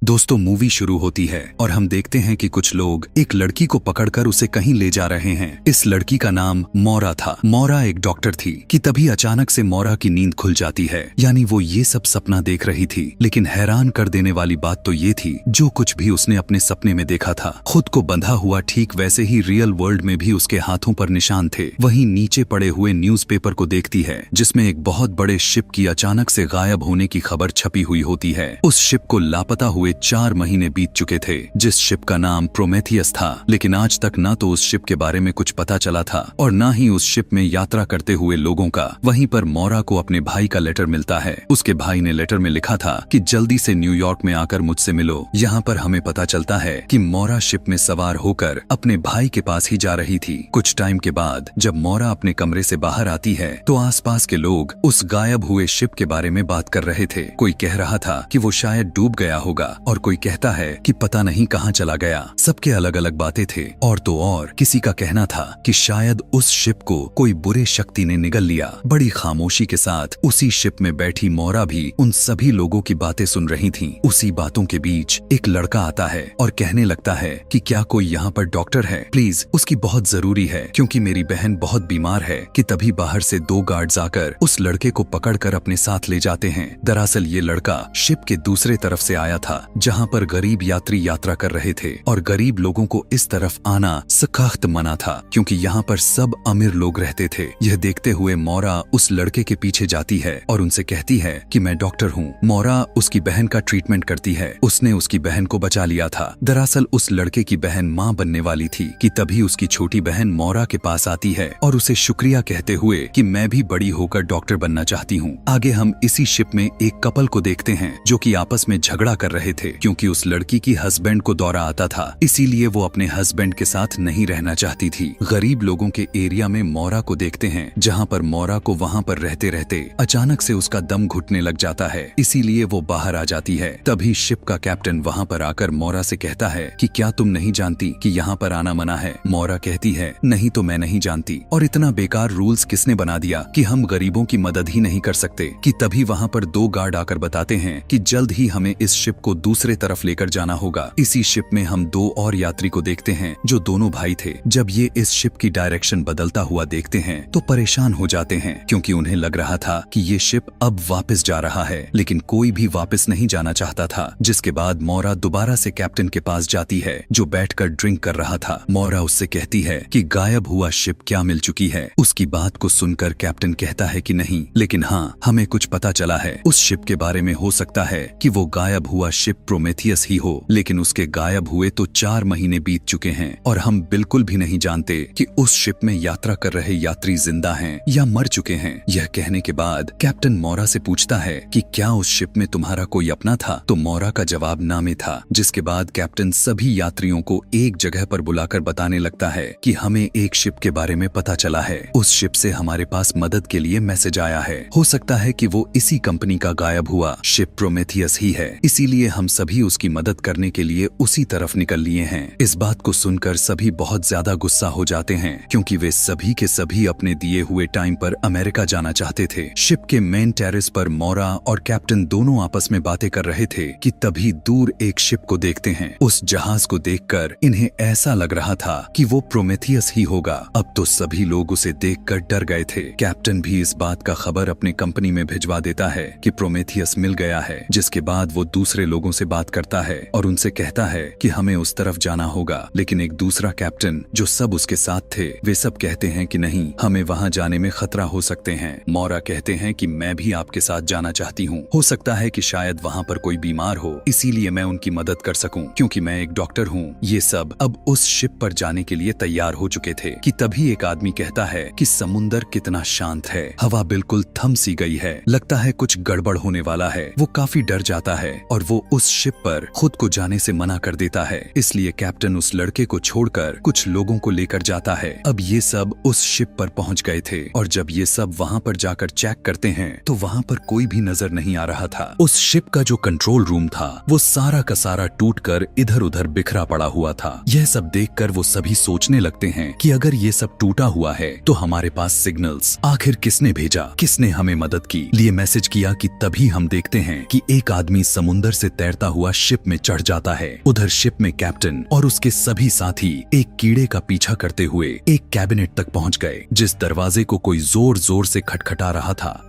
दोस्तों मूवी शुरू होती है और हम देखते हैं कि कुछ लोग एक लड़की को पकड़कर उसे कहीं ले जा रहे हैं। इस लड़की का नाम मौरा था। मौरा एक डॉक्टर थी कि तभी अचानक से मौरा की नींद खुल जाती है, यानी वो ये सब सपना देख रही थी। लेकिन हैरान कर देने वाली बात तो ये थी, जो कुछ भी उसने अपने सपने में देखा था खुद को बंधा हुआ ठीक वैसे ही रियल वर्ल्ड में भी उसके हाथों पर निशान थे। वहीं नीचे पड़े हुए न्यूज़पेपर को देखती है जिसमें एक बहुत बड़े शिप की अचानक से गायब होने की खबर छपी हुई होती है। उस शिप को लापता हुए 4 महीने बीत चुके थे, जिस शिप का नाम प्रोमेथियस था। लेकिन आज तक ना तो उस शिप के बारे में कुछ पता चला था और ना ही उस शिप में यात्रा करते हुए लोगों का। वहीं पर मौरा को अपने भाई का लेटर मिलता है। उसके भाई ने लेटर में लिखा था कि जल्दी से न्यूयॉर्क में आकर मुझसे मिलो। यहाँ पर हमें पता चलता है कि मौरा शिप में सवार होकर अपने भाई के पास ही जा रही थी। कुछ टाइम के बाद जब मौरा अपने कमरे से बाहर आती है तो आसपास के लोग उस गायब हुए शिप के बारे में बात कर रहे थे। कोई कह रहा था कि वो शायद डूब गया होगा और कोई कहता है कि पता नहीं कहाँ चला गया। सबके अलग अलग बातें थे और तो और किसी का कहना था कि शायद उस शिप को कोई बुरे शक्ति ने निगल लिया। बड़ी खामोशी के साथ उसी शिप में बैठी मौरा भी उन सभी लोगों की बातें सुन रही थी। उसी बातों के बीच एक लड़का आता है और कहने लगता है कि क्या कोई यहाँ पर डॉक्टर है, प्लीज उसकी बहुत जरूरी है क्योंकि मेरी बहन बहुत बीमार है। कि तभी बाहर से 2 गार्ड्स आकर उस लड़के को पकड़कर अपने साथ ले जाते हैं। दरअसल ये लड़का शिप के दूसरे तरफ से आया था जहाँ पर गरीब यात्री यात्रा कर रहे थे और गरीब लोगों को इस तरफ आना सख्त मना था क्योंकि यहाँ पर सब अमीर लोग रहते थे। यह देखते हुए मौरा उस लड़के के पीछे जाती है और उनसे कहती है कि मैं डॉक्टर हूँ। मौरा उसकी बहन का ट्रीटमेंट करती है। उसने उसकी बहन को बचा लिया था। दरअसल उस लड़के की बहन माँ बनने वाली थी कि तभी उसकी छोटी बहन मौरा के पास आती है और उसे शुक्रिया कहते हुए कि मैं भी बड़ी होकर डॉक्टर बनना चाहती हूँ। आगे हम इसी शिप में एक कपल को देखते हैं जो कि आपस में झगड़ा कर रहे थे क्योंकि उस लड़की की हस्बैंड को दौरा आता था, इसीलिए वो अपने हस्बैंड के साथ नहीं रहना चाहती थी। गरीब लोगों के एरिया में मौरा को देखते हैं जहाँ पर मौरा को वहाँ पर रहते रहते अचानक से उसका दम घुटने लग जाता है, इसीलिए वो बाहर आ जाती है। तभी शिप का कैप्टन वहाँ पर आकर मौरा से कहता है कि क्या तुम नहीं जानती कि यहाँ पर आना मना है। मौरा कहती है नहीं तो मैं नहीं जानती, और इतना बेकार रूल्स किसने बना दिया कि हम गरीबों की मदद ही नहीं कर सकते। कि तभी वहाँ पर 2 गार्ड आकर बताते हैं कि जल्द ही हमें इस शिप को दूसरे तरफ लेकर जाना होगा। इसी शिप में हम 2 और यात्री को देखते हैं जो दोनों भाई थे। जब ये इस शिप की डायरेक्शन बदलता हुआ देखते हैं तो परेशान हो जाते हैं क्योंकि उन्हें लग रहा था कि ये शिप अब वापस जा रहा है, लेकिन कोई भी वापस नहीं जाना चाहता था। जिसके बाद मौरा दोबारा से कैप्टन के पास जाती है जो बैठकर ड्रिंक कर रहा था। मौरा उससे कहती है कि गायब हुआ शिप क्या मिल चुकी है। उसकी बात को सुनकर कैप्टन कहता है कि नहीं, लेकिन हाँ हमें कुछ पता चला है उस शिप के बारे में। हो सकता है कि वो गायब हुआ शिप प्रोमेथियस ही हो, लेकिन उसके गायब हुए तो 4 महीने बीत चुके हैं और हम बिल्कुल भी नहीं जानते कि उस शिप में यात्रा कर रहे यात्री जिंदा हैं या मर चुके हैं। यह कहने के बाद कैप्टन मौरा से पूछता है कि क्या उस शिप में तुम्हारा कोई अपना था, तो मौरा का जवाब ना में था। जिसके बाद कैप्टन सभी यात्रियों को एक जगह पर बुलाकर बताने लगता है कि हमें एक शिप के बारे में पता चला है। उस शिप से हमारे पास मदद के लिए मैसेज आया है। हो सकता है कि वो इसी कंपनी का गायब हुआ शिप प्रोमेथियस ही है, इसीलिए हम सभी उसकी मदद करने के लिए उसी तरफ निकल लिए हैं। इस बात को सुनकर सभी बहुत ज्यादा गुस्सा हो जाते हैं क्योंकि वे सभी के सभी अपने दिए हुए टाइम पर अमेरिका जाना चाहते थे। शिप के मेन टेरेस पर मौरा और कैप्टन दोनों आपस में बातें कर रहे थे कि तभी दूर एक शिप को देखते हैं। उस जहाज को देखकर इन्हें ऐसा लग रहा था कि वो प्रोमेथियस ही होगा। अब तो सभी लोग उसे देखकर डर गए थे। कैप्टन भी इस बात का खबर अपने कंपनी में भिजवा देता है कि प्रोमेथियस मिल गया है। जिसके बाद वो दूसरे लोगों से बात करता है और उनसे कहता है कि हमें उस तरफ जाना होगा। लेकिन एक दूसरा कैप्टन जो सब उसके साथ थे वे सब कहते हैं कि नहीं, हमें वहां जाने में खतरा हो सकते हैं। मौरा कहते हैं कि मैं भी आपके साथ जाना चाहती हूँ। हो सकता है कि शायद वहां पर कोई बीमार हो, इसीलिए मैं उनकी मदद कर सकूं क्योंकि मैं एक डॉक्टर हूँ। ये सब अब उस शिप पर जाने के लिए तैयार हो चुके थे कि तभी एक आदमी कहता है कि समुंदर कितना शांत है, हवा बिल्कुल थम सी गई है, लगता है कुछ गड़बड़ होने वाला है। वो काफी डर जाता है और वो उस शिप पर खुद को जाने से मना कर देता है। इसलिए कैप्टन उस लड़के को छोड़कर कुछ लोगों को लेकर जाता है। अब ये सब उस शिप पर पहुंच गए थे और जब ये सब वहां पर जाकर चेक करते हैं तो वहां पर कोई भी नजर नहीं आ रहा था। उस शिप का जो कंट्रोल रूम था वो सारा का सारा टूटकर इधर उधर बिखरा पड़ा हुआ था। यह सब देखकर वो सभी सोचने लगते हैं कि अगर ये सब टूटा हुआ है तो हमारे पास सिग्नल्स आखिर किसने भेजा, किसने हमें मदद की, लिए मैसेज किया। कि तभी हम देखते हैं कि एक आदमी समुंदर से तैरता करता हुआ शिप में चढ़ जाता है। उधर शिप में कैप्टन और उसके सभी साथी एक कीड़े का पीछा करते हुए एक कैबिनेट तक पहुंच गए, जिस दरवाजे को कोई जोर जोर से खटखटा रहा था।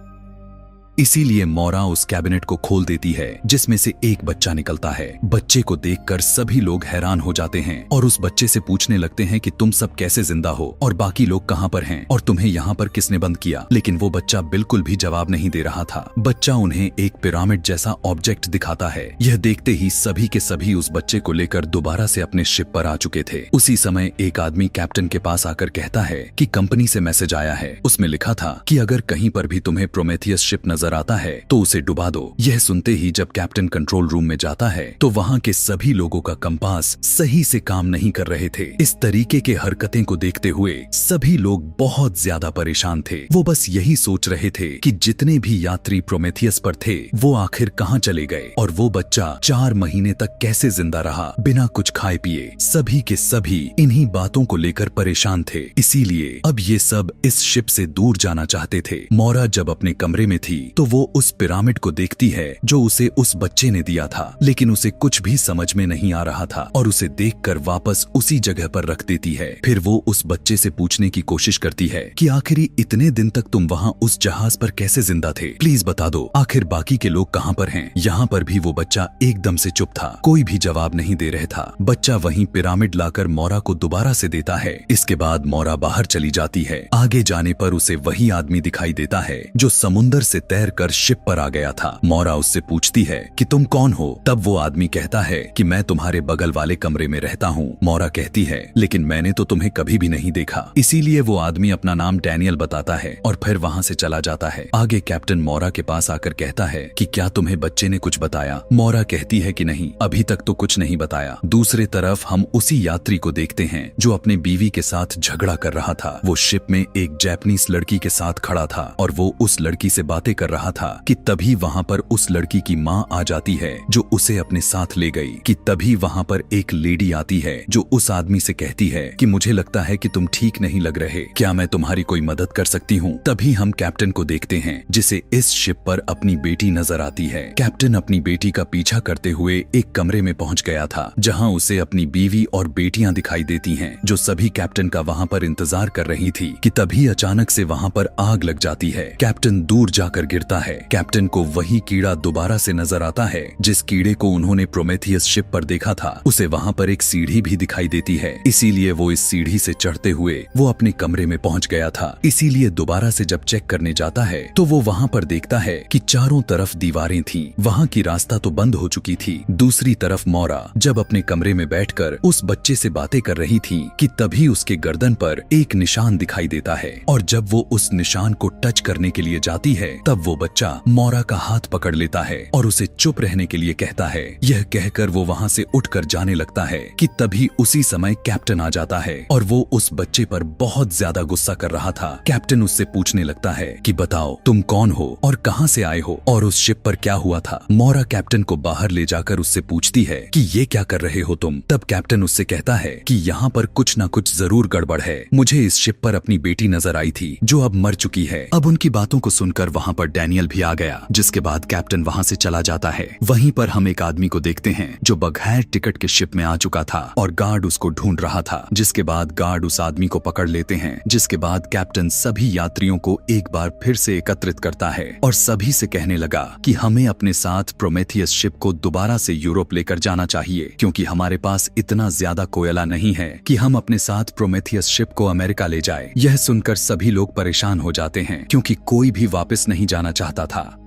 इसीलिए मौरा उस कैबिनेट को खोल देती है, जिसमें से एक बच्चा निकलता है। बच्चे को देखकर सभी लोग हैरान हो जाते हैं और उस बच्चे से पूछने लगते हैं कि तुम सब कैसे जिंदा हो और बाकी लोग कहां पर हैं और तुम्हें यहाँ पर किसने बंद किया। लेकिन वो बच्चा बिल्कुल भी जवाब नहीं दे रहा था। बच्चा उन्हें एक पिरामिड जैसा ऑब्जेक्ट दिखाता है। यह देखते ही सभी के सभी उस बच्चे को लेकर दोबारा से अपने शिप पर आ चुके थे। उसी समय एक आदमी कैप्टन के पास आकर कहता है कि कंपनी से मैसेज आया है। उसमें लिखा था कि अगर कहीं पर भी तुम्हें प्रोमेथियस शिप नजर आता है तो उसे डुबा दो। यह सुनते ही जब कैप्टन कंट्रोल रूम में जाता है तो वहां के सभी लोगों का कंपास सही से काम नहीं कर रहे थे। इस तरीके के हरकतें को देखते हुए सभी लोग बहुत ज्यादा परेशान थे। वो बस यही सोच रहे थे कि जितने भी यात्री प्रोमेथियस पर थे वो आखिर कहां चले गए और वो बच्चा 4 महीने तक कैसे जिंदा रहा बिना कुछ खाए पिए। सभी के सभी इन्हीं बातों को लेकर परेशान थे। इसीलिए अब ये सब इस शिप से दूर जाना चाहते थे। मौरा जब अपने कमरे में थी तो वो उस पिरामिड को देखती है जो उसे उस बच्चे ने दिया था, लेकिन उसे कुछ भी समझ में नहीं आ रहा था और उसे देखकर वापस उसी जगह पर रख देती है। फिर वो उस बच्चे से पूछने की कोशिश करती है कि आखिर इतने दिन तक तुम वहाँ उस जहाज पर कैसे जिंदा थे, प्लीज बता दो आखिर बाकी के लोग कहाँ पर हैं। यहाँ पर भी वो बच्चा एकदम से चुप था, कोई भी जवाब नहीं दे रहा था। बच्चा वहीं पिरामिड लाकर मौरा को दोबारा से देता है। इसके बाद मौरा बाहर चली जाती है। आगे जाने पर उसे वही आदमी दिखाई देता है जो समुंदर से तैर कर शिप पर आ गया था। मौरा उससे पूछती है कि तुम कौन हो। तब वो आदमी कहता है कि मैं तुम्हारे बगल वाले कमरे में रहता हूँ। मौरा कहती है लेकिन मैंने तो तुम्हें कभी भी नहीं देखा। इसीलिए वो आदमी अपना नाम डैनियल बताता है और फिर वहाँ से चला जाता है। आगे कैप्टन मौरा के पास आकर कहता है कि क्या तुम्हें बच्चे ने कुछ बताया। मौरा कहती है कि नहीं, अभी तक तो कुछ नहीं बताया। दूसरी तरफ हम उसी यात्री को देखते हैं जो अपने बीवी के साथ झगड़ा कर रहा था। वो शिप में एक जापानीज लड़की के साथ खड़ा था और वो उस लड़की से बातें कर रहा था कि तभी वहाँ पर उस लड़की की माँ आ जाती है जो उसे अपने साथ ले गई। कि तभी वहाँ पर एक लेडी आती है जो उस आदमी से कहती है कि मुझे लगता है कि तुम ठीक नहीं लग रहे, क्या मैं तुम्हारी कोई मदद कर सकती हूँ। तभी हम कैप्टन को देखते हैं जिसे इस शिप पर अपनी बेटी नजर आती है। कैप्टन अपनी बेटी का पीछा करते हुए एक कमरे में पहुँच गया था जहाँ उसे अपनी बीवी और बेटियां दिखाई देती हैं जो सभी कैप्टन का वहाँ पर इंतजार कर रही थी। कि तभी अचानक से वहाँ पर आग लग जाती है। कैप्टन दूर जाकर गिरता है। कैप्टन को वही कीड़ा दोबारा से नजर आता है जिस कीड़े को उन्होंने प्रोमेथियस शिप पर देखा था। उसे वहाँ पर एक सीढ़ी भी दिखाई देती है। इसीलिए वो इस सीढ़ी से चढ़ते हुए वो अपने कमरे में पहुँच गया था। इसीलिए दोबारा से जब चेक करने जाता है तो वो वहाँ पर देखता है कि चारों तरफ दीवारें थीं। वहाँ की रास्ता तो बंद हो चुकी थी। दूसरी तरफ मौरा जब अपने कमरे में बैठकर उस बच्चे से बातें कर रही थी कि तभी उसके गर्दन पर एक निशान दिखाई देता है और जब वो उस निशान को टच करने के लिए जाती है तब वो बच्चा मौरा का हाथ पकड़ लेता है और उसे चुप रहने के लिए कहता है। यह कहकर वो वहाँ से उठकर जाने लगता है कि तभी उसी समय कैप्टन आ जाता है और वो उस बच्चे पर बहुत ज्यादा गुस्सा कर रहा था। कैप्टन उससे पूछने लगता है कि बताओ तुम कौन हो और कहाँ से आए हो और उस शिप पर क्या हुआ था। मौरा कैप्टन को बाहर ले जाकर उससे पूछती है कि ये क्या कर रहे हो तुम। तब कैप्टन उससे कहता है कि यहाँ पर कुछ न कुछ जरूर गड़बड़ है। मुझे इस शिप पर अपनी बेटी नजर आई थी जो अब मर चुकी है। अब उनकी बातों को सुनकर वहाँ पर डैनियल भी आ गया, जिसके बाद कैप्टन वहाँ से चला जाता है। वहीं पर हम एक आदमी को देखते हैं जो बगैर टिकट के शिप में आ चुका था और गार्ड उसको ढूंढ रहा था। जिसके बाद गार्ड उस आदमी को पकड़ लेते हैं। जिसके बाद कैप्टन सभी यात्रियों को एक बार फिर से एकत्रित करता है और सभी से कहने लगा कि हमें अपने साथ प्रोमेथियस शिप को दोबारा से यूरोप लेकर जाना चाहिए, क्योंकि हमारे पास इतना ज्यादा कोयला नहीं है कि हम अपने साथ प्रोमेथियस शिप को अमेरिका ले जाए। यह सुनकर सभी लोग परेशान हो जाते हैं क्योंकि कोई भी वापस नहीं जाना चाहता था।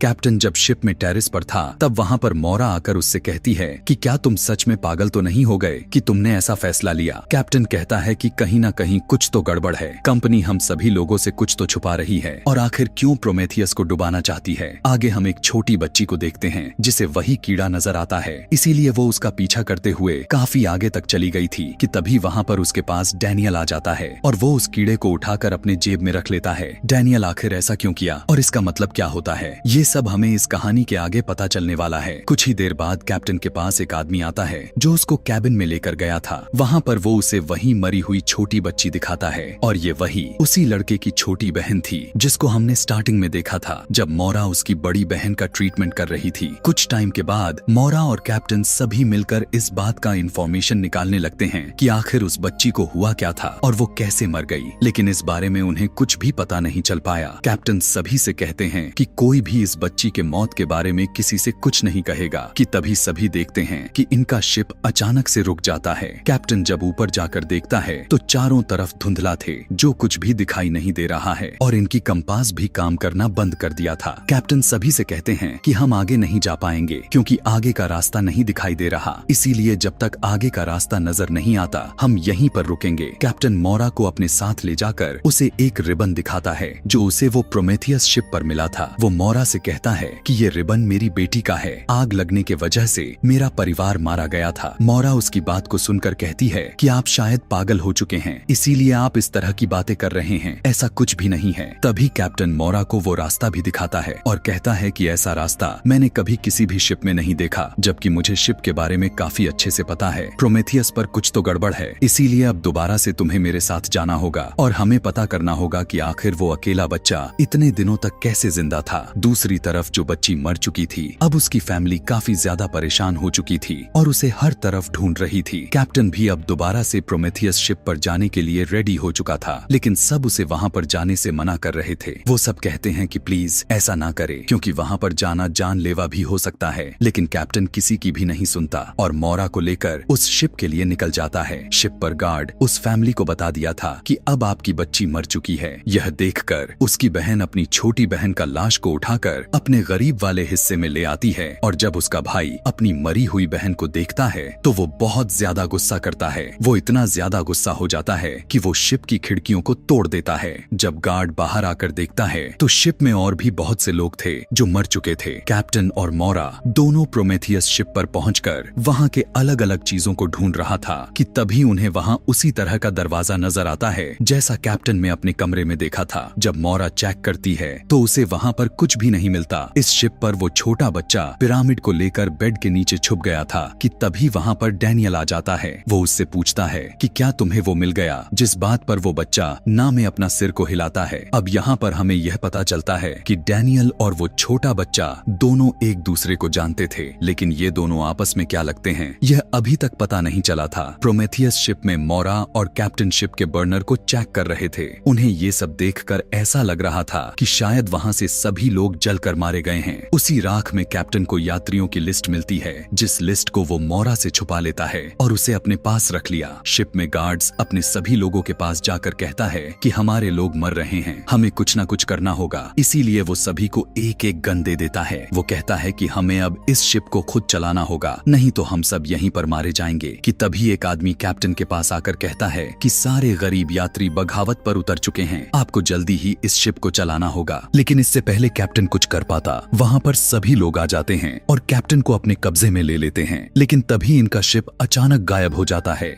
कैप्टन जब शिप में टेरेस पर था तब वहाँ पर मौरा आकर उससे कहती है कि क्या तुम सच में पागल तो नहीं हो गए कि तुमने ऐसा फैसला लिया। कैप्टन कहता है कि कहीं ना कहीं कुछ तो गड़बड़ है। कंपनी हम सभी लोगों से कुछ तो छुपा रही है और आखिर क्यों प्रोमेथियस को डुबाना चाहती है। आगे हम एक छोटी बच्ची को देखते हैं जिसे वही कीड़ा नजर आता है। इसीलिए वो उसका पीछा करते हुए काफी आगे तक चली गई थी कि तभी वहाँ पर उसके पास डैनियल आ जाता है और वो उस कीड़े को उठाकर अपने जेब में रख लेता है। डैनियल आखिर ऐसा क्यों किया और इसका मतलब क्या होता है, ये सब हमें इस कहानी के आगे पता चलने वाला है। कुछ ही देर बाद कैप्टन के पास एक आदमी आता है जो उसको कैबिन में लेकर गया था। वहाँ पर वो उसे वही मरी हुई छोटी बच्ची दिखाता है और ये वही उसी लड़के की छोटी बहन थी जिसको हमने स्टार्टिंग में देखा था जब मोरा उसकी बड़ी बहन का ट्रीटमेंट कर रही थी। कुछ टाइम के बाद मोरा और कैप्टन सभी मिलकर इस बात का इंफॉर्मेशन निकालने लगते हैं कि आखिर उस बच्ची को हुआ क्या था और वो कैसे मर गई, लेकिन इस बारे में उन्हें कुछ भी पता नहीं चल पाया। कैप्टन सभी से कहते हैं कि कोई भी इस बच्ची के मौत के बारे में किसी से कुछ नहीं कहेगा कि तभी सभी देखते हैं कि इनका शिप अचानक से रुक जाता है। कैप्टन जब ऊपर जाकर देखता है तो चारों तरफ धुंधला थे, जो कुछ भी दिखाई नहीं दे रहा है और इनकी कंपास भी काम करना बंद कर दिया था। कैप्टन सभी से कहते हैं कि हम आगे नहीं जा पाएंगे क्योंकि आगे का रास्ता नहीं दिखाई दे रहा, इसीलिए जब तक आगे का रास्ता नजर नहीं आता हम यहीं पर रुकेंगे। कैप्टन मोरा को अपने साथ ले जाकर उसे एक रिबन दिखाता है जो उसे वो प्रोमेथियस शिप पर मिला था। वो मोरा से कहता है कि ये रिबन मेरी बेटी का है, आग लगने के वजह से मेरा परिवार मारा गया था। मोरा उसकी बात को सुनकर कहती है कि आप शायद पागल हो चुके हैं, इसीलिए आप इस तरह की बातें कर रहे हैं, ऐसा कुछ भी नहीं है। तभी कैप्टन मोरा को वो रास्ता भी दिखाता है और कहता है कि ऐसा रास्ता मैंने कभी किसी भी शिप में नहीं देखा, जबकि मुझे शिप के बारे में काफी अच्छे से पता है। प्रोमेथियस पर कुछ तो गड़बड़ है, इसीलिए अब दोबारा से तुम्हें मेरे साथ जाना होगा और हमें पता करना होगा कि आखिर वो अकेला बच्चा इतने दिनों तक कैसे जिंदा था। दूसरी तरफ जो बच्ची मर चुकी थी, अब उसकी फैमिली काफी ज्यादा परेशान हो चुकी थी और उसे हर तरफ ढूंढ रही थी। कैप्टन भी अब दोबारा से प्रोमेथियस शिप पर जाने के लिए रेडी हो चुका था, लेकिन सब उसे वहाँ पर जाने से मना कर रहे थे। वो सब कहते हैं कि प्लीज ऐसा ना करे क्योंकि वहाँ पर जाना जानलेवा भी हो सकता है, लेकिन कैप्टन किसी की भी नहीं सुनता और मोरा को लेकर उस शिप के लिए निकल जाता है। शिप पर गार्ड उस फैमिली को बता दिया था कि अब आपकी बच्ची मर चुकी है। यह देखकर उसकी बहन अपनी छोटी बहन का लाश को उठाकर अपने गरीब वाले हिस्से में ले आती है और जब उसका भाई अपनी मरी हुई बहन को देखता है तो वो बहुत ज्यादा गुस्सा करता है। वो इतना ज्यादा गुस्सा हो जाता है कि वो शिप की खिड़कियों को तोड़ देता है। जब गार्ड बाहर आकर देखता है तो शिप में और भी बहुत से लोग थे जो मर चुके थे। कैप्टन और मोरा दोनों प्रोमेथियस शिप पर पहुंचकर वहां के अलग अलग चीजों को ढूंढ रहा था कि तभी उन्हें वहां उसी तरह का दरवाजा नजर आता है जैसा कैप्टन ने अपने कमरे में देखा था। जब मोरा चेक करती है तो उसे वहां पर कुछ भी नहीं मिलता। इस शिप पर वो छोटा बच्चा पिरामिड को लेकर बेड के नीचे छुप गया था कि तभी वहां पर डैनियल आ जाता है। वो उससे पूछता है कि क्या तुम्हें वो मिल गया, जिस बात पर वो बच्चा ना में अपना सिर को हिलाता है। अब यहाँ पर हमें यह पता चलता है कि डैनियल और वो छोटा बच्चा दोनों एक दूसरे को जानते थे, लेकिन ये दोनों आपस में क्या लगते हैं यह अभी तक पता नहीं चला था। प्रोमेथियस शिप में मोरा और कैप्टन शिप के बर्नर को चेक कर रहे थे। उन्हें ये सब देखकर ऐसा लग रहा था कि शायद वहां से सभी लोग जलकर मारे गए हैं। उसी राख में कैप्टन को यात्रियों की लिस्ट मिलती है, जिस लिस्ट को वो मोरा से छुपा लेता है और उसे अपने पास रख लिया। शिप में गार्ड्स अपने सभी लोगों के पास जाकर कहता है कि हमारे लोग मर रहे हैं, हमें कुछ न कुछ करना होगा। इसीलिए वो सभी को एक एक गन दे देता है। वो कहता है कि हमें अब इस शिप को खुद चलाना होगा, नहीं तो हम सब यहीं पर मारे जाएंगे। कि तभी एक आदमी कैप्टन के पास आकर कहता है कि सारे गरीब यात्री बगावत पर उतर चुके हैं, आपको जल्दी ही इस शिप को चलाना होगा। लेकिन इससे पहले कैप्टन कुछ कर पाता, वहाँ पर सभी लोग आ जाते हैं और कैप्टन को अपने कब्जे में ले लेते हैं। लेकिन तभी इनका शिप अचानक गायब हो जाता है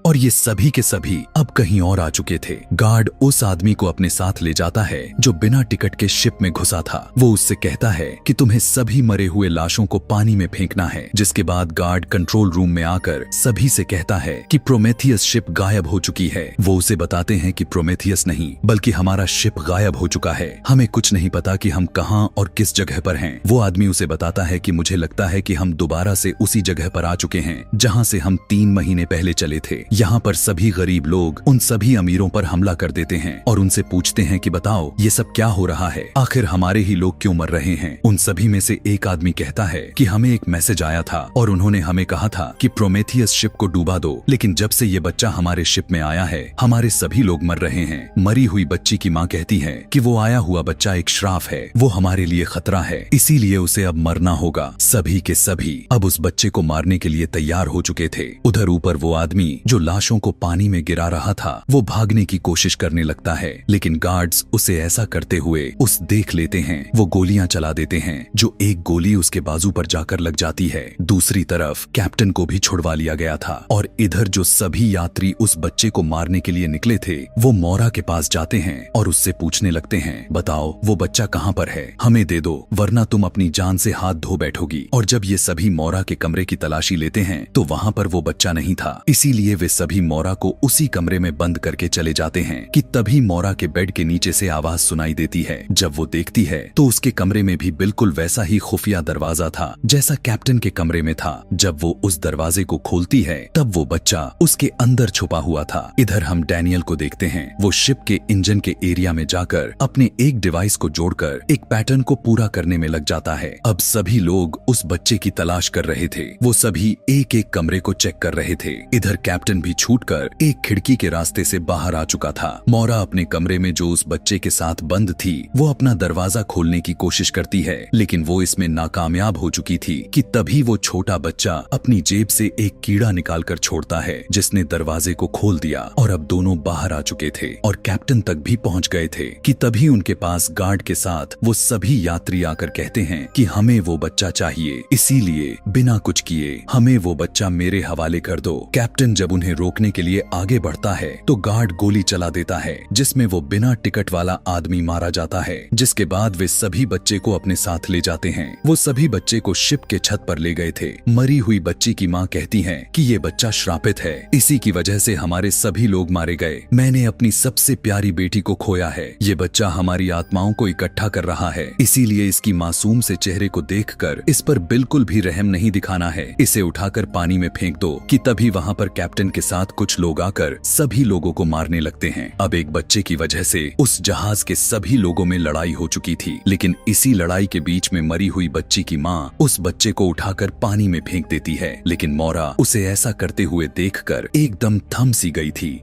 और ये सभी के सभी अब कहीं और आ चुके थे। गार्ड उस आदमी को अपने साथ ले जाता है जो बिना टिकट के शिप में घुसा था। वो उससे कहता है कि तुम्हें सभी मरे हुए लाशों को पानी में फेंकना है। जिसके बाद गार्ड कंट्रोल रूम में आकर सभी से कहता है कि प्रोमेथियस शिप गायब हो चुकी है। वो उसे बताते हैं कि प्रोमेथियस नहीं बल्कि हमारा शिप गायब हो चुका है, हमें कुछ नहीं पता कि हम कहाँ और किस जगह पर हैं। वो आदमी उसे बताता है कि मुझे लगता है कि हम दोबारा से उसी जगह पर आ चुके हैं जहाँ से हम 3 महीने पहले चले थे। यहाँ पर सभी गरीब लोग उन सभी अमीरों पर हमला कर देते हैं और उनसे पूछते हैं कि बताओ ये सब क्या हो रहा है, आखिर हमारे ही लोग क्यों मर रहे हैं। उन सभी में से एक आदमी कहता है कि हमें एक मैसेज आया था और उन्होंने हमें कहा था कि प्रोमेथियस शिप को डूबा दो, लेकिन जब से ये बच्चा हमारे शिप में आया है हमारे सभी लोग मर रहे हैं। मरी हुई बच्ची की माँ कहती है कि वो आया हुआ बच्चा एक श्राप है, वो हमारे लिए खतरा है, इसीलिए उसे अब मरना होगा। सभी के सभी अब उस बच्चे को मारने के लिए तैयार हो चुके थे। उधर ऊपर वो आदमी जो लाशों को पानी में गिरा रहा था। वो भागने की कोशिश करने लगता है, लेकिन गार्ड्स उसे ऐसा करते हुए उस देख लेते हैं। वो गोलियां चला देते हैं, जो एक गोली उसके बाजू पर जाकर लग जाती है। दूसरी तरफ कैप्टन को भी छुड़वा लिया गया था और इधर जो सभी यात्री उस बच्चे को मारने के लिए निकले थे, वो मोरा के पास जाते हैं और उससे पूछने लगते हैं, बताओ वो बच्चा कहाँ पर है, हमें दे दो, वरना तुम अपनी जान से हाथ धो बैठोगी। और जब ये सभी मोरा के कमरे की तलाशी लेते हैं तो वहाँ पर वो बच्चा नहीं था। इसीलिए वे सभी मोरा को उसी कमरे में बंद करके चले जाते हैं कि तभी मोरा के बेड के नीचे से आवाज सुनाई देती है। जब वो देखती है तो उसके कमरे में भी बिल्कुल वैसा ही खुफिया दरवाजा था जैसा कैप्टन के कमरे में था। जब वो उस दरवाजे को खोलती है तब वो बच्चा उसके अंदर छुपा हुआ था। इधर हम डैनियल को देखते हैं, वो शिप के इंजन के एरिया में जाकर अपने एक डिवाइस को जोड़कर एक पैटर्न को पूरा करने में लग जाता है। अब सभी लोग उस बच्चे की तलाश कर रहे थे। वो सभी एक एक कमरे को चेक कर रहे थे। इधर कैप्टन भी छूटकर एक खिड़की के रास्ते से बाहर आ चुका था। मोरा अपने कमरे में जो उस बच्चे के साथ बंद थी, वो अपना दरवाजा खोलने की कोशिश करती है, लेकिन वो इसमें नाकामयाब हो चुकी थी कि तभी वो छोटा बच्चा अपनी जेब से एक कीड़ा निकालकर छोड़ता है, जिसने दरवाजे को खोल दिया और अब दोनों बाहर आ चुके थे और कैप्टन तक भी पहुंच गए थे कि तभी उनके पास गार्ड के साथ वो सभी यात्री आकर कहते हैं कि हमें वो बच्चा चाहिए, इसीलिए बिना कुछ किए हमें वो बच्चा मेरे हवाले कर दो। कैप्टन जब उन्हें रोकने के लिए आगे बढ़ता है तो गार्ड गोली चला देता है, जिसमें वो बिना टिकट वाला आदमी मारा जाता है। जिसके बाद वे सभी बच्चे को अपने साथ ले जाते हैं। वो सभी बच्चे को शिप के छत पर ले गए थे। मरी हुई बच्ची की माँ कहती है कि ये बच्चा श्रापित है, इसी की वजह से हमारे सभी लोग मारे गए। मैंने अपनी सबसे प्यारी बेटी को खोया है। ये बच्चा हमारी आत्माओं को इकट्ठा कर रहा है, इसीलिए इसकी मासूम से चेहरे को देखकर इस पर बिल्कुल भी रहम नहीं दिखाना है। इसे उठाकर पानी में फेंक दो। कि तभी वहाँ पर कैप्टन के साथ कुछ लोग आकर सभी लोगों को मारने लगते हैं। अब एक बच्चे की वजह से उस जहाज के सभी लोगों में लड़ाई हो चुकी थी, लेकिन इसी लड़ाई के बीच में मरी हुई बच्ची की माँ उस बच्चे को उठाकर पानी में फेंक देती है, लेकिन मोरा उसे ऐसा करते हुए देखकर एकदम थम सी गई थी।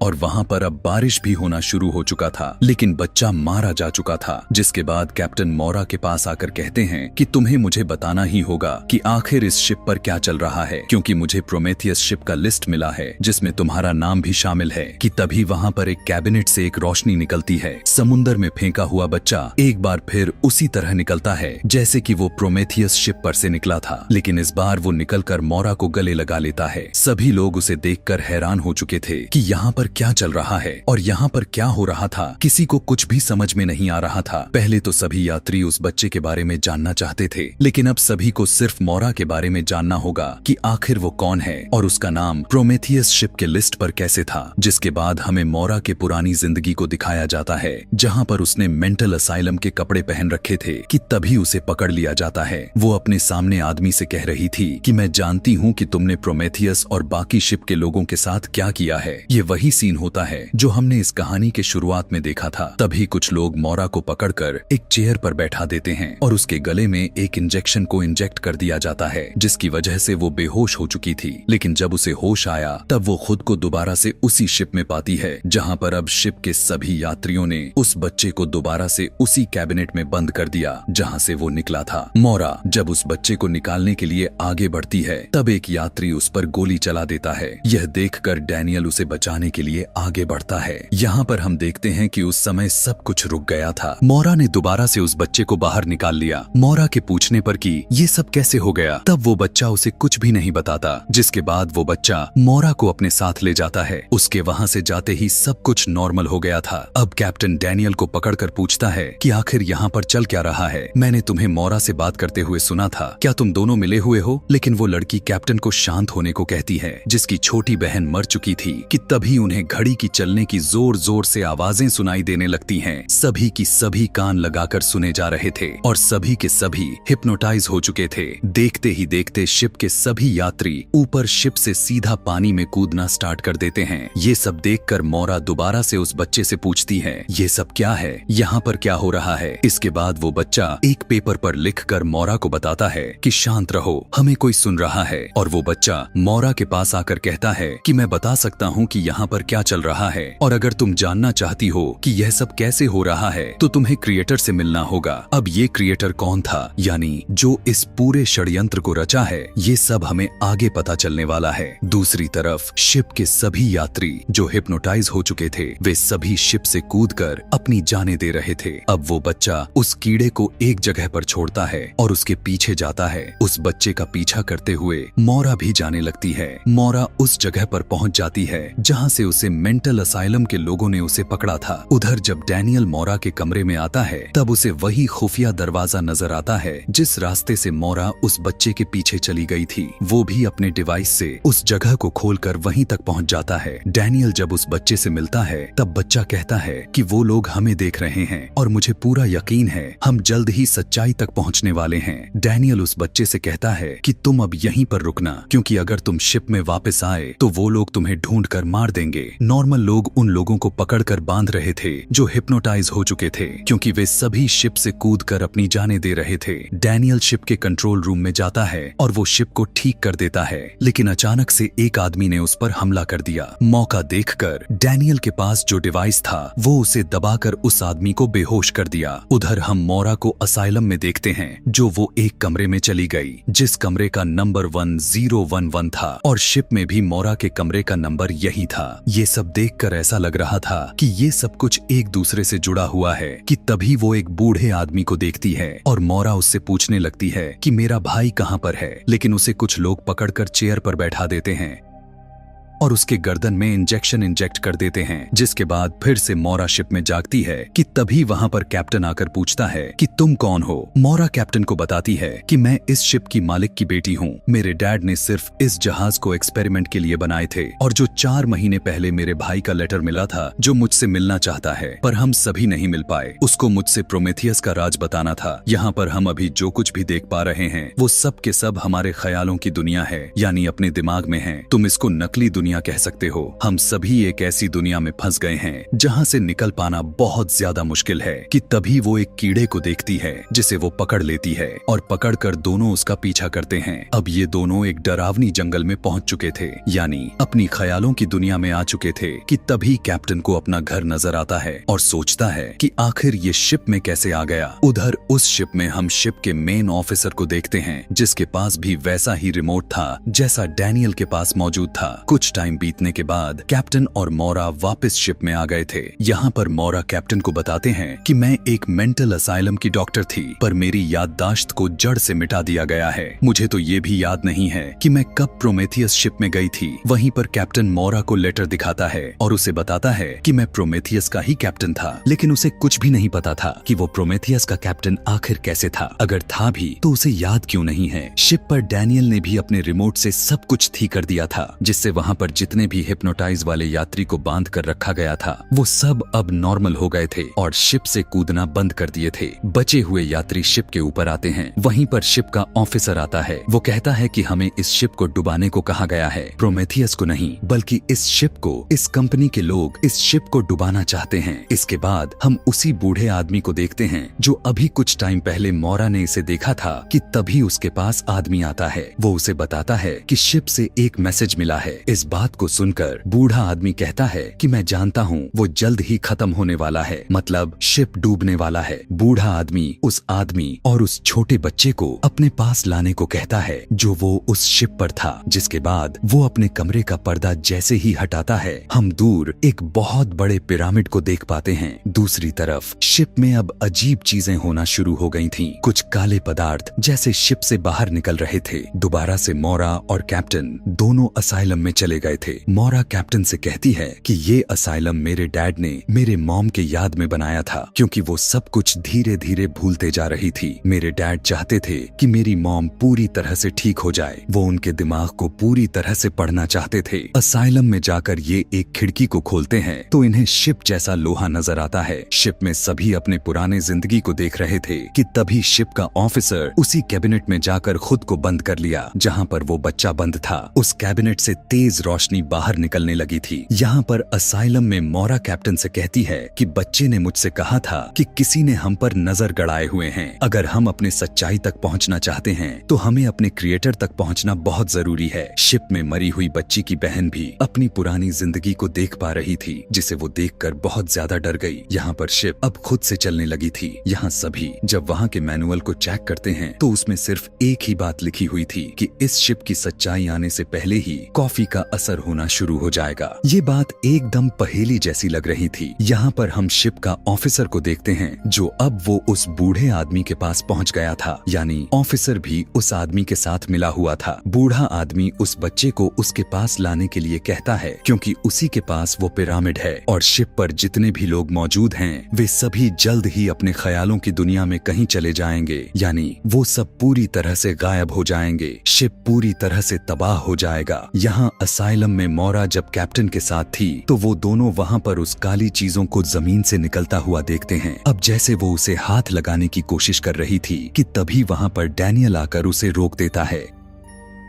और वहां पर अब बारिश भी होना शुरू हो चुका था, लेकिन बच्चा मारा जा चुका था। जिसके बाद कैप्टन मोरा के पास आकर कहते हैं कि तुम्हें मुझे बताना ही होगा कि आखिर इस शिप पर क्या चल रहा है, क्योंकि मुझे प्रोमेथियस शिप का लिस्ट मिला है जिसमें तुम्हारा नाम भी शामिल है। कि तभी वहां पर एक कैबिनेट से एक रोशनी निकलती है। समुंदर में फेंका हुआ बच्चा एक बार फिर उसी तरह निकलता है जैसे कि वो प्रोमेथियस शिप पर से निकला था, लेकिन इस बार वो निकलकर मोरा को गले लगा लेता है। सभी लोग उसे देखकर हैरान हो चुके थे कि यहाँ पर क्या चल रहा है और यहाँ पर क्या हो रहा था। किसी को कुछ भी समझ में नहीं आ रहा था। पहले तो सभी यात्री उस बच्चे के बारे में जानना चाहते थे, लेकिन अब सभी को सिर्फ मोरा के बारे में जानना होगा कि आखिर वो कौन है और उसका नाम प्रोमेथियस शिप के लिस्ट पर कैसे था। जिसके बाद हमें मोरा के पुरानी जिंदगी को दिखाया जाता है, जहाँ पर उसने मेंटल असाइलम के कपड़े पहन रखे थे कि तभी उसे पकड़ लिया जाता है। वो अपने सामने आदमी से कह रही थी कि मैं जानती हूँ कि तुमने प्रोमेथियस और बाकी शिप के लोगों के साथ क्या किया है। ये वही सीन होता है जो हमने इस कहानी के शुरुआत में देखा था। तभी कुछ लोग मोरा को पकड़कर एक चेयर पर बैठा देते हैं और उसके गले में एक इंजेक्शन को इंजेक्ट कर दिया जाता है, जिसकी वजह से वो बेहोश हो चुकी थी। लेकिन जब उसे होश आया तब वो खुद को दोबारा से उसी शिप में पाती है, जहाँ पर अब शिप के सभी यात्रियों ने उस बच्चे को दोबारा से उसी कैबिनेट में बंद कर दिया जहाँ से वो निकला था। मोरा जब उस बच्चे को निकालने के लिए आगे बढ़ती है तब एक यात्री उस पर गोली चला देता है। यह देखकर डैनियल उसे बचाने के लिए आगे बढ़ता है। यहाँ पर हम देखते हैं कि उस समय सब कुछ रुक गया था। मोरा ने दोबारा से उस बच्चे को बाहर निकाल लिया। मोरा के पूछने पर कि ये सब कैसे हो गया, तब वो बच्चा उसे कुछ भी नहीं बताता। जिसके बाद वो बच्चा मोरा को अपने साथ ले जाता है। उसके वहाँ से जाते ही सब कुछ नॉर्मल हो गया था। अब कैप्टन डैनियल को पकड़कर पूछता है कि आखिर यहाँ पर चल क्या रहा है। मैंने तुम्हें मोरा से बात करते हुए सुना था, क्या तुम दोनों मिले हुए हो? लेकिन वो लड़की कैप्टन को शांत होने को कहती है, जिसकी छोटी बहन मर चुकी थी। कि तभी उन्हें घड़ी की चलने की जोर जोर से आवाजें सुनाई देने लगती हैं। सभी की सभी कान लगाकर सुने जा रहे थे और सभी के सभी हिप्नोटाइज हो चुके थे। देखते ही देखते शिप के सभी यात्री ऊपर शिप से सीधा पानी में कूदना स्टार्ट कर देते हैं। ये सब देखकर मोरा दोबारा से उस बच्चे से पूछती है, ये सब क्या है, यहाँ पर क्या हो रहा है? इसके बाद वो बच्चा एक पेपर पर लिखकर मोरा को बताता है कि शांत रहो, हमें कोई सुन रहा है। और वो बच्चा मोरा के पास आकर कहता है कि मैं बता सकता हूँ कि यहाँ पर क्या चल रहा है। और अगर तुम जानना चाहती हो कि यह सब कैसे हो रहा है तो तुम्हें क्रिएटर से मिलना होगा। अब ये क्रिएटर कौन था, यानी जो इस पूरे षड्यंत्र को रचा है, ये सब हमें आगे पता चलने वाला है। दूसरी तरफ शिप के सभी यात्री जो हिप्नोटाइज हो चुके थे, वे सभी शिप से कूदकर अपनी जानें दे रहे थे। अब वो बच्चा उस कीड़े को एक जगह पर छोड़ता है और उसके पीछे जाता है। उस बच्चे का पीछा करते हुए मोरा भी जाने लगती है। मोरा उस जगह पर पहुंच जाती है जहां से उसे मेंटल असाइलम के लोगों ने उसे पकड़ा था। उधर जब डैनियल मोरा के कमरे में आता है तब उसे वही खुफिया दरवाजा नजर आता है जिस रास्ते से मोरा उस बच्चे के पीछे चली गई थी। वो भी अपने डिवाइस से उस जगह को खोलकर वहीं तक पहुंच जाता है। डैनियल जब उस बच्चे से मिलता है तब बच्चा कहता है कि वो लोग हमें देख रहे हैं और मुझे पूरा यकीन है हम जल्द ही सच्चाई तक पहुंचने वाले हैं। डैनियल उस बच्चे से कहता है कि तुम अब यहीं पर रुकना, क्योंकि अगर तुम शिप में वापस आए तो वो लोग तुम्हें ढूंढ कर मार देंगे। नॉर्मल लोग उन लोगों को पकड़कर बांध रहे थे जो हिप्नोटाइज हो चुके थे, क्योंकि वे सभी शिप से कूदकर अपनी जानें दे रहे थे। डैनियल शिप के कंट्रोल रूम में जाता है और वो शिप को ठीक कर देता है, लेकिन अचानक से एक आदमी ने उस पर हमला कर दिया। मौका देखकर डैनियल के पास जो डिवाइस था वो उसे दबाकर उस आदमी को बेहोश कर दिया। उधर हम मोरा को असाइलम में देखते हैं जो वो एक कमरे में चली गई जिस कमरे का नंबर 1011 था और शिप में भी मोरा के कमरे का नंबर यही था। ये सब देखकर ऐसा लग रहा था कि ये सब कुछ एक दूसरे से जुड़ा हुआ है कि तभी वो एक बूढ़े आदमी को देखती है और मोरा उससे पूछने लगती है कि मेरा भाई कहाँ पर है, लेकिन उसे कुछ लोग पकड़कर चेयर पर बैठा देते हैं और उसके गर्दन में इंजेक्शन इंजेक्ट कर देते हैं। जिसके बाद फिर से मोरा शिप में जागती है कि तभी वहां पर कैप्टन आकर पूछता है कि तुम कौन हो। मोरा कैप्टन को बताती है कि मैं इस शिप की मालिक की बेटी हूँ। मेरे डैड ने सिर्फ इस जहाज को एक्सपेरिमेंट के लिए बनाए थे और जो 4 महीने पहले मेरे भाई का लेटर मिला था जो मुझसे मिलना चाहता है, पर हम सभी नहीं मिल पाए। उसको मुझसे प्रोमेथियस का राज बताना था। यहाँ पर हम अभी जो कुछ भी देख पा रहे हैं वो सब के सब हमारे ख्यालों की दुनिया है, यानी अपने दिमाग में है। तुम इसको नकली दुनिया कह सकते हो। हम सभी एक ऐसी दुनिया में फंस गए हैं जहां से निकल पाना बहुत ज्यादा मुश्किल है। कि तभी वो एक कीड़े को देखती है जिसे वो पकड़ लेती है और पकड़कर दोनों उसका पीछा करते हैं। अब ये दोनों एक डरावनी जंगल में पहुंच चुके थे, यानी अपनी ख्यालों की दुनिया में आ चुके थे। कि तभी कैप्टन को अपना घर नजर आता है और सोचता है कि आखिर ये शिप में कैसे आ गया। उधर उस शिप में हम शिप के मेन ऑफिसर को देखते हैं जिसके पास भी वैसा ही रिमोट था जैसा डैनियल के पास मौजूद था। कुछ टाइम बीतने के बाद कैप्टन और मोरा वापस शिप में आ गए थे। यहाँ पर मोरा कैप्टन को बताते हैं कि मैं एक मेंटल असाइलम की डॉक्टर थी, पर मेरी याददाश्त को जड़ से मिटा दिया गया है। मुझे तो ये भी याद नहीं है कि मैं कब प्रोमेथियस शिप में गई थी। वहीं पर कैप्टन मोरा को लेटर दिखाता है और उसे बताता है कि मैं प्रोमेथियस का ही कैप्टन था, लेकिन उसे कुछ भी नहीं पता था कि वो प्रोमेथियस का कैप्टन आखिर कैसे था। अगर था भी तो उसे याद क्यों नहीं है। शिप पर डैनियल ने भी अपने रिमोट से सब कुछ ठीक कर दिया था, जिससे वहाँ पर जितने भी हिप्नोटाइज वाले यात्री को बांध कर रखा गया था वो सब अब नॉर्मल हो गए थे और शिप से कूदना बंद कर दिए थे। बचे हुए यात्री शिप के ऊपर आते हैं। वहीं पर शिप का ऑफिसर आता है। वो कहता है कि हमें इस शिप को डुबाने को कहा गया है, प्रोमेथियस को नहीं, बल्कि इस शिप को, इस कंपनी के लोग इस शिप को डुबाना चाहते हैं। इसके बाद हम उसी बूढ़े आदमी को देखते हैं जो अभी कुछ टाइम पहले मोरा ने इसे देखा था। कि तभी उसके पास आदमी आता है। वो उसे बताता है कि शिप से एक मैसेज मिला है। इस बात को सुनकर बूढ़ा आदमी कहता है कि मैं जानता हूँ वो जल्द ही खत्म होने वाला है, मतलब शिप डूबने वाला है। बूढ़ा आदमी उस आदमी और उस छोटे बच्चे को अपने पास लाने को कहता है जो वो उस शिप पर था। जिसके बाद वो अपने कमरे का पर्दा जैसे ही हटाता है, हम दूर एक बहुत बड़े पिरामिड को देख पाते हैं। दूसरी तरफ शिप में अब अजीब चीजें होना शुरू हो गई थीं। कुछ काले पदार्थ जैसे शिप से बाहर निकल रहे थे। दोबारा से मोरा और कैप्टन दोनों असाइलम में चले गए थे। मोरा कैप्टन से कहती है कि ये असाइलम मेरे डैड ने मेरे मॉम के याद में बनाया था, क्योंकि वो सब कुछ धीरे धीरे भूलते जा रही थी। मेरे डैड चाहते थे कि मेरी मॉम पूरी तरह से ठीक हो जाए। वो उनके दिमाग को पूरी तरह से पढ़ना चाहते थे। असाइलम में जाकर ये एक खिड़की को खोलते हैं तो इन्हें शिप जैसा लोहा नजर आता है। शिप में सभी अपने पुराने जिंदगी को देख रहे थे कि तभी शिप का ऑफिसर उसी कैबिनेट में जाकर खुद को बंद कर लिया जहाँ पर वो बच्चा बंद था। उस कैबिनेट से तेज रोशनी बाहर निकलने लगी थी। यहाँ पर असाइलम में मोरा कैप्टन से कहती है कि बच्चे ने मुझसे कहा था कि किसी ने हम पर नजर गड़ाए हुए हैं। अगर हम अपने सच्चाई तक पहुँचना चाहते हैं तो हमें अपने क्रिएटर तक पहुँचना बहुत जरूरी है। शिप में मरी हुई बच्ची की बहन भी अपनी पुरानी जिंदगी को देख पा रही थी, जिसे वो देखकर बहुत ज्यादा डर गई। यहाँ पर शिप अब खुद से चलने लगी थी। यहाँ सभी जब वहाँ के मैनुअल को चेक करते हैं तो उसमें सिर्फ एक ही बात लिखी हुई थी कि इस शिप की सच्चाई आने से पहले ही कॉफी का असर होना शुरू हो जाएगा। ये बात एकदम पहेली जैसी लग रही थी। यहाँ पर हम शिप का ऑफिसर को देखते हैं, जो अब वो उस बूढ़े आदमी के पास पहुँच गया था, यानी ऑफिसर भी उस आदमी के साथ मिला हुआ था। बूढ़ा आदमी उस बच्चे को उसके पास लाने के लिए कहता है, क्योंकि उसी के पास वो पिरामिड है और शिप पर जितने भी लोग मौजूद हैं वे सभी जल्द ही अपने ख्यालों की दुनिया में कहीं चले जाएंगे, यानी वो सब पूरी तरह से गायब हो जाएंगे। शिप पूरी तरह से तबाह हो जाएगा। यहाँ असाइलम में मोरा जब कैप्टन के साथ थी तो वो दोनों वहाँ पर उस काली चीजों को जमीन से निकलता हुआ देखते हैं। अब जैसे वो उसे हाथ लगाने की कोशिश कर रही थी कि तभी वहाँ पर डैनियल आकर उसे रोक देता है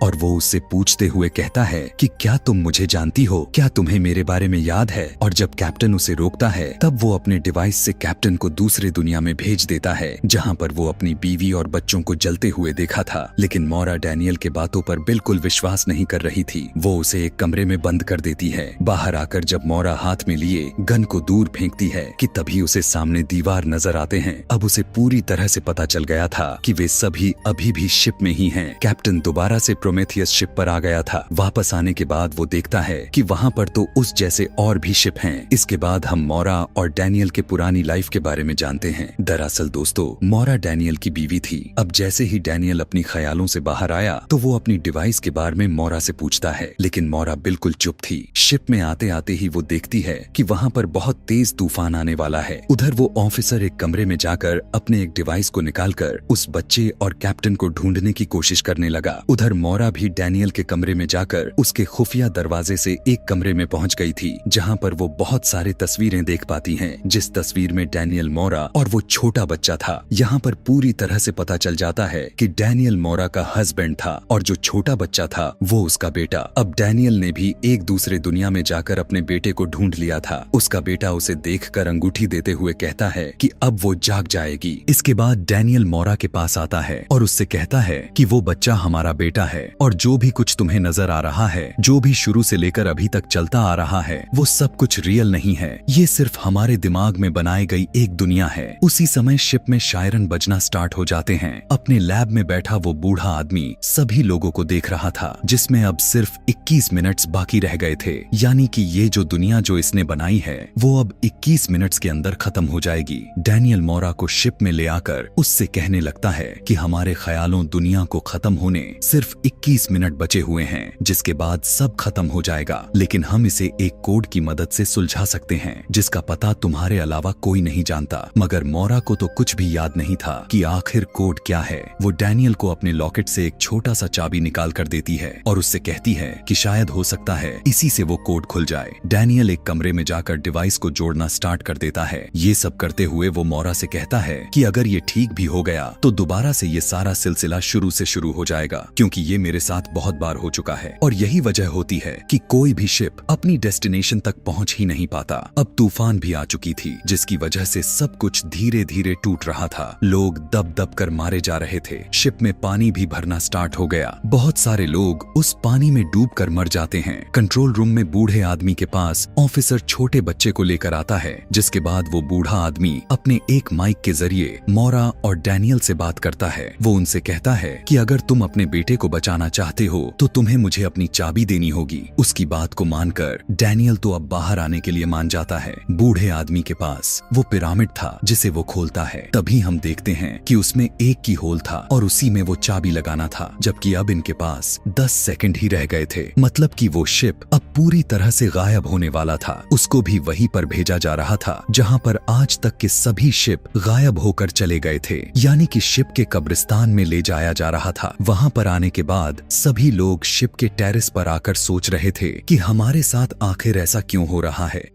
और वो उससे पूछते हुए कहता है कि क्या तुम मुझे जानती हो? क्या तुम्हें मेरे बारे में याद है? और जब कैप्टन उसे रोकता है तब वो अपने डिवाइस से कैप्टन को दूसरे दुनिया में भेज देता है, जहाँ पर वो अपनी बीवी और बच्चों को जलते हुए देखा था। लेकिन मोरा डैनियल के बातों पर बिल्कुल विश्वास नहीं कर रही थी। वो उसे एक कमरे में बंद कर देती है। बाहर आकर जब मोरा हाथ में लिए गन को दूर फेंकती है कि तभी उसे सामने दीवार नजर आते हैं। अब उसे पूरी तरह से पता चल गया था कि वे सभी अभी भी शिप में ही हैं। कैप्टन दोबारा से प्रोमेथियस शिप पर आ गया था। वापस आने के बाद वो देखता है कि वहाँ पर तो उस जैसे और भी शिप हैं। इसके बाद हम मोरा और डैनियल के पुरानी लाइफ के बारे में जानते हैं। दरअसल दोस्तों, मोरा डैनियल की बीवी थी। अब जैसे ही डैनियल अपनी ख्यालों से बाहर आया तो वो अपनी डिवाइस के बारे में मोरा से पूछता है, लेकिन मोरा बिल्कुल चुप थी। शिप में आते आते ही वो देखती है कि वहाँ पर बहुत तेज तूफान आने वाला है। उधर वो ऑफिसर एक कमरे में जाकर अपने एक डिवाइस को निकालकर उस बच्चे और कैप्टन को ढूंढने की कोशिश करने लगा। उधर मोरा भी डैनियल के कमरे में जाकर उसके खुफिया दरवाजे से एक कमरे में पहुंच गई थी, जहां पर वो बहुत सारे तस्वीरें देख पाती हैं। जिस तस्वीर में डैनियल मोरा और वो छोटा बच्चा था। यहाँ पर पूरी तरह से पता चल जाता है कि डैनियल मोरा का हस्बैंड था और जो छोटा बच्चा था वो उसका बेटा। अब डैनियल ने भी एक दूसरे दुनिया में जाकर अपने बेटे को ढूंढ लिया था। उसका बेटा उसे देखकर अंगूठी देते हुए कहता है कि अब वो जाग जाएगी। इसके बाद डैनियल मोरा के पास आता है और उससे कहता है कि वो बच्चा हमारा बेटा है और जो भी कुछ तुम्हें नजर आ रहा है, जो भी शुरू से लेकर अभी तक चलता आ रहा है, वो सब कुछ रियल नहीं है। ये सिर्फ हमारे दिमाग में बनाई गई एक दुनिया है। उसी समय शिप में शायरन बजना स्टार्ट हो जाते हैं। अपने लैब में बैठा वो बूढ़ा आदमी सभी लोगों को देख रहा था, जिसमें अब सिर्फ 21 मिनट्स बाकी रह गए थे। यानी कि ये जो दुनिया जो इसने बनाई है वो अब 21 मिनट्स के अंदर खत्म हो जाएगी। डैनियल मोरा को शिप में ले आकर उससे कहने लगता है कि हमारे ख्यालों दुनिया को खत्म होने सिर्फ 21 मिनट बचे हुए हैं, जिसके बाद सब खत्म हो जाएगा। लेकिन हम इसे एक कोड की मदद से सुलझा सकते हैं, जिसका पता तुम्हारे अलावा कोई नहीं जानता। मगर मोरा को तो कुछ भी याद नहीं था कि आखिर कोड क्या है। वो डैनियल को अपने लॉकेट से एक छोटा सा चाबी निकाल कर देती है और उससे कहती है कि शायद हो सकता है इसी से वो कोड खुल जाए। डैनियल एक कमरे में जाकर डिवाइस को जोड़ना स्टार्ट कर देता है। ये सब करते हुए वो मोरा से कहता है कि अगर ये ठीक भी हो गया तो दोबारा से ये सारा सिलसिला शुरू से शुरू हो जाएगा, क्योंकि ये मेरे साथ बहुत बार हो चुका है और यही वजह होती है कि कोई भी शिप अपनी डेस्टिनेशन तक पहुंच ही नहीं पाता। अब तूफान भी आ चुकी थी, जिसकी वजह से सब कुछ धीरे धीरे टूट रहा था। लोग दब दब कर मारे जा रहे थे। शिप में पानी भी भरना स्टार्ट हो गया। बहुत सारे लोग उस पानी में डूब कर मर जाते हैं। कंट्रोल रूम में बूढ़े आदमी के पास ऑफिसर छोटे बच्चे को लेकर आता है, जिसके बाद वो बूढ़ा आदमी अपने एक माइक के जरिए मोरा और डैनियल से बात करता है। वो उनसे कहता है कि अगर तुम अपने बेटे को बचाना चाहते हो तो तुम्हें मुझे अपनी चाबी देनी होगी। उसकी बात को मानकर डैनियल तो अब बाहर आने के लिए मान जाता है। बूढ़े आदमी के पास वो पिरामिड था जिसे वो खोलता है। तभी हम देखते हैं कि उसमें एक की होल था और उसी में वो चाबी लगाना था, जबकि अब इनके पास 10 सेकंड ही रह गए थे। मतलब कि वो शिप अब पूरी तरह से गायब होने वाला था। उसको भी वहीं पर भेजा जा रहा था जहां पर आज तक के सभी शिप गायब होकर चले गए थे, यानी कि शिप के कब्रिस्तान में ले जाया जा रहा था। वहां पर आने के बाद सभी लोग शिप के टेरेस पर आकर सोच रहे थे कि हमारे साथ आखिर ऐसा क्यों हो रहा है।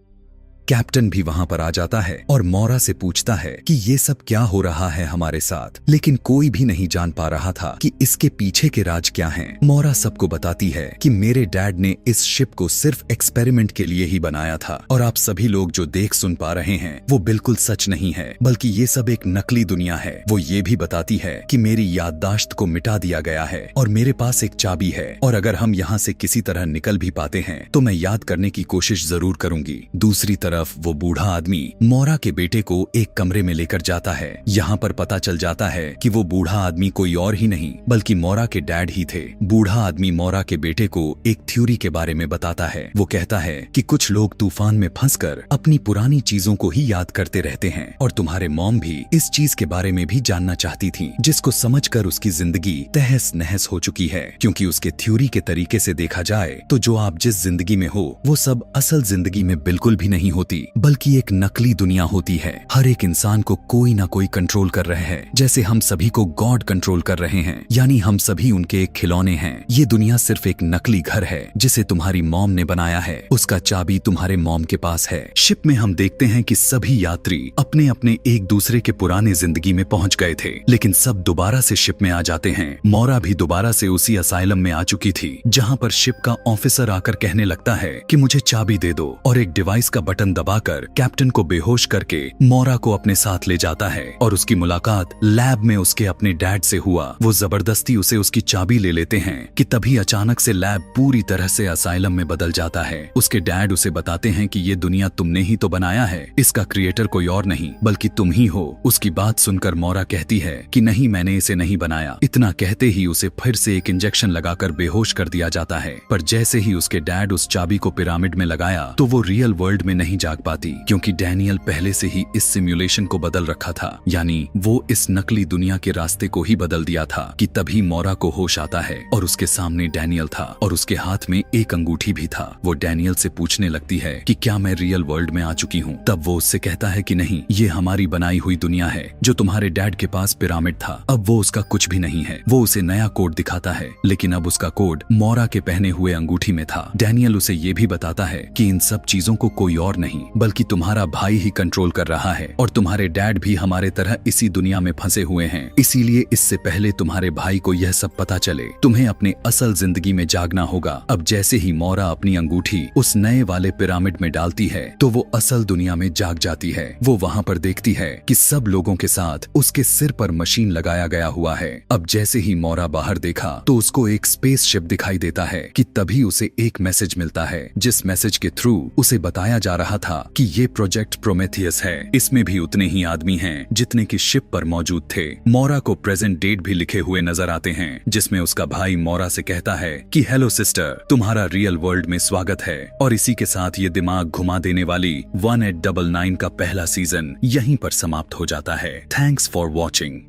कैप्टन भी वहां पर आ जाता है और मोरा से पूछता है कि ये सब क्या हो रहा है हमारे साथ, लेकिन कोई भी नहीं जान पा रहा था कि इसके पीछे के राज क्या हैं। मोरा सबको बताती है कि मेरे डैड ने इस शिप को सिर्फ एक्सपेरिमेंट के लिए ही बनाया था और आप सभी लोग जो देख सुन पा रहे हैं वो बिल्कुल सच नहीं है, बल्कि ये सब एक नकली दुनिया है। वो ये भी बताती है कि मेरी याददाश्त को मिटा दिया गया है और मेरे पास एक चाबी है, और अगर हम यहाँ से किसी तरह निकल भी पाते हैं तो मैं याद करने की कोशिश जरूर करूंगी। दूसरी तरफ वो बूढ़ा आदमी मोरा के बेटे को एक कमरे में लेकर जाता है। यहाँ पर पता चल जाता है कि वो बूढ़ा आदमी कोई और ही नहीं बल्कि मोरा के डैड ही थे। बूढ़ा आदमी मोरा के बेटे को एक थ्योरी के बारे में बताता है। वो कहता है कि कुछ लोग तूफान में फंसकर अपनी पुरानी चीजों को ही याद करते रहते हैं, और तुम्हारे मॉम भी इस चीज के बारे में भी जानना चाहती थी, जिसको समझकर उसकी जिंदगी तहस नहस हो चुकी है। क्योंकि उसके थ्योरी के तरीके से देखा जाए तो जो आप जिस जिंदगी में हो वो सब असल जिंदगी में बिल्कुल भी नहीं होती, बल्कि एक नकली दुनिया होती है। हर एक इंसान को कोई ना कोई कंट्रोल कर रहे हैं, जैसे हम सभी को गॉड कंट्रोल कर रहे हैं, यानी हम सभी उनके एक खिलौने हैं। ये दुनिया सिर्फ एक नकली घर है जिसे तुम्हारी मॉम ने बनाया है। उसका चाबी तुम्हारे मॉम के पास है। शिप में हम देखते हैं कि सभी यात्री अपने अपने एक दूसरे के पुराने जिंदगी में पहुंच गए थे, लेकिन सब दोबारा से शिप में आ जाते हैं। मोरा भी दोबारा से उसी असाइलम में आ चुकी थी, जहां पर शिप का ऑफिसर आकर कहने लगता है कि मुझे चाबी दे दो, और एक डिवाइस का बटन दबाकर कैप्टन को बेहोश करके मोरा को अपने साथ ले जाता है। और उसकी मुलाकात लैब में उसके अपने डैड से हुआ। वो जबरदस्ती उसे उसकी चाबी ले लेते हैं कि तभी अचानक से लैब पूरी तरह से असाइलम में बदल जाता है। उसके डैड उसे बताते हैं कि ये दुनिया तुमने ही तो बनाया है, इसका क्रिएटर कोई और नहीं बल्कि तुम ही हो। उसकी बात सुनकर मोरा कहती है कि नहीं, मैंने इसे नहीं बनाया। इतना कहते ही उसे फिर से एक इंजेक्शन लगाकर बेहोश कर दिया जाता है। पर जैसे ही उसके डैड उस चाबी को पिरामिड में लगाया तो वो रियल वर्ल्ड में नहीं जाग पाती, क्योंकि डैनियल पहले से ही इस सिमुलेशन को बदल रखा था, यानी वो इस नकली दुनिया के रास्ते को ही बदल दिया था। कि तभी मोरा को होश आता है और उसके सामने डैनियल था और उसके हाथ में एक अंगूठी भी था। वो डैनियल से पूछने लगती है कि क्या मैं रियल वर्ल्ड में आ चुकी हूँ। तब वो उससे कहता है कि नहीं, ये हमारी बनाई हुई दुनिया है। जो तुम्हारे डैड के पास पिरामिड था अब वो उसका कुछ भी नहीं है। वो उसे नया कोड दिखाता है, लेकिन अब उसका कोड मोरा के पहने हुए अंगूठी में था। डैनियल उसे ये भी बताता है कि इन सब चीजों को कोई और नहीं बल्कि तुम्हारा भाई ही कंट्रोल कर रहा है, और तुम्हारे डैड भी हमारे तरह इसी दुनिया में फंसे हुए हैं। इसीलिए इससे पहले तुम्हारे भाई को यह सब पता चले तुम्हें अपने असल जिंदगी में जागना होगा। अब जैसे ही मोरा अपनी अंगूठी उस नए वाले पिरामिड में डालती है तो वो असल दुनिया में जाग जाती है। वो वहाँ पर देखती है कि सब लोगों के साथ उसके सिर पर मशीन लगाया गया हुआ है। अब जैसे ही मोरा बाहर देखा तो उसको एक स्पेस शिप दिखाई देता है कि तभी उसे एक मैसेज मिलता है, जिस मैसेज के थ्रू उसे बताया जा रहा था कि ये प्रोजेक्ट प्रोमेथियस है। इसमें भी उतने ही आदमी हैं जितने की शिप पर मौजूद थे। मोरा को प्रेजेंट डेट भी लिखे हुए नजर आते हैं, जिसमें उसका भाई मोरा से कहता है कि हेलो सिस्टर, तुम्हारा रियल वर्ल्ड में स्वागत है। और इसी के साथ ये दिमाग घुमा देने वाली 1899 का पहला सीजन यहीं पर समाप्त हो जाता है। Thanks for watching.